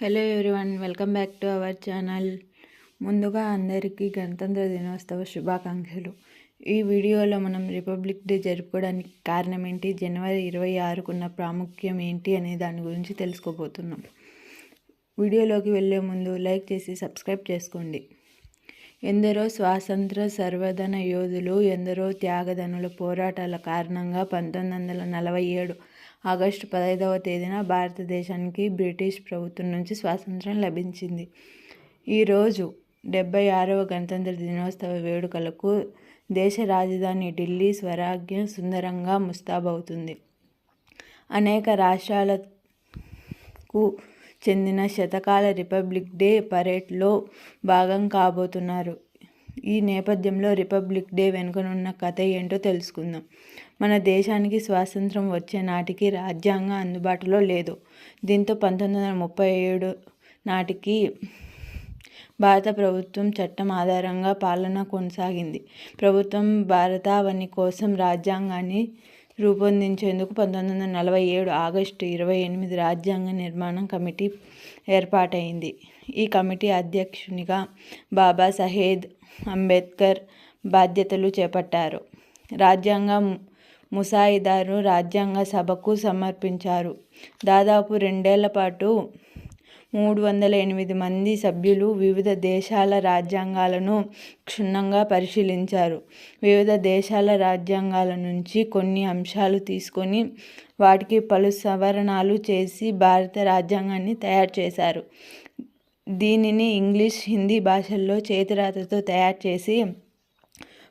Hello everyone, welcome back to our channel. ముందుగా అందరికీ గణతంత్ర దినోత్సవ శుభాకాంక్షలు. ఈ వీడియోలో మనం రిపబ్లిక్ డే జరుపుకోవడానికి కారణం ఏంటి, జనవరి 26కున్న ప్రాముఖ్యం ఏంటి అనే దాని గురించి తెలుసుకోబోతున్నాం. వీడియోలోకి వెళ్ళే ముందు లైక్ చేసి సబ్స్క్రైబ్ చేసుకోండి. ఎందరో స్వాతంత్ర సర్వధన యోధులు, ఎందరో త్యాగధనుల పోరాటాల కారణంగా 1947 ఆగస్టు 15వ తేదీన భారతదేశానికి బ్రిటిష్ ప్రభుత్వం నుంచి స్వాతంత్రం లభించింది. ఈరోజు 76వ గణతంత్ర దినోత్సవ వేడుకలకు దేశ రాజధాని ఢిల్లీ స్వరాజ్యం సుందరంగా ముస్తాబవుతుంది. అనేక రాష్ట్రాలకు చెందిన శతకాల రిపబ్లిక్ డే పరేడ్లో భాగం కాబోతున్నారు. ఈ నేపథ్యంలో రిపబ్లిక్ డే వెనుకనున్న కథ ఏంటో తెలుసుకుందాం. మన దేశానికి స్వాతంత్రం వచ్చే నాటికి రాజ్యాంగం అందుబాటులో లేదు. దీంతో 1937 నాటికి భారత ప్రభుత్వం చట్టం ఆధారంగా పాలన కొనసాగింది. ప్రభుత్వం భారతావని కోసం రాజ్యాంగాన్ని రూపొందించేందుకు 1947 ఆగస్టు 28 రాజ్యాంగ నిర్మాణ కమిటీ ఏర్పాటైంది. ఈ కమిటీ అధ్యక్షునిగా బాబాసాహెబ్ అంబేద్కర్ బాధ్యతలు చేపట్టారు. రాజ్యాంగ ముసాయిదాను రాజ్యాంగ సభకు సమర్పించారు. దాదాపు 2 ఏళ్ల పాటు 308 మంది సభ్యులు వివిధ దేశాల రాజ్యాంగాలను క్షుణ్ణంగా పరిశీలించారు. వివిధ దేశాల రాజ్యాంగాల నుంచి కొన్ని అంశాలు తీసుకొని వాటికి పలు సవరణలు చేసి భారత రాజ్యాంగాన్ని తయారు చేశారు. దీనిని ఇంగ్లీష్, హిందీ భాషల్లో చేతిరాతతో తయారు చేసి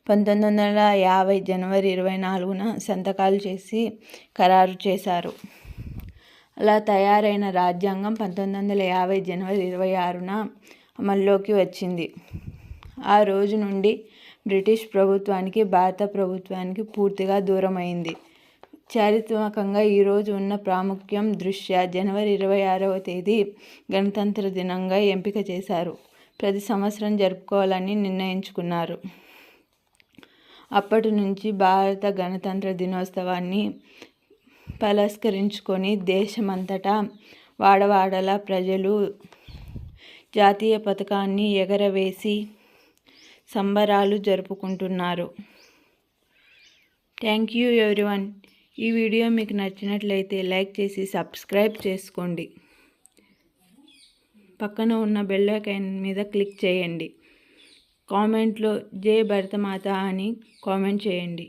1950 జనవరి 24న సంతకాలు చేసి ఖరారు చేశారు. అలా తయారైన రాజ్యాంగం 1950 జనవరి 26న అమల్లోకి వచ్చింది. ఆ రోజు నుండి బ్రిటిష్ ప్రభుత్వానికి భారత ప్రభుత్వానికి పూర్తిగా దూరమైంది. చారిత్రాత్మకంగా ఈరోజు ఉన్న ప్రాముఖ్యం దృష్ట్యా జనవరి 26వ తేదీ గణతంత్ర దినంగా ఎంపిక చేశారు. ప్రతి సంవత్సరం జరుపుకోవాలని నిర్ణయించుకున్నారు. అప్పటి నుంచి భారత గణతంత్ర దినోత్సవాన్ని పురస్కరించుకొని దేశమంతటా వాడవాడలా ప్రజలు జాతీయ పతాకాన్ని ఎగరవేసి సంబరాలు జరుపుకుంటున్నారు. Thank you everyone. ఈ వీడియో మీకు నచ్చినట్లయితే లైక్ చేసి సబ్స్క్రైబ్ చేసుకోండి. పక్కన ఉన్న బెల్ ఐకాన్ మీద క్లిక్ చేయండి. కామెంట్లో జై భరతమాత అని కామెంట్ చేయండి.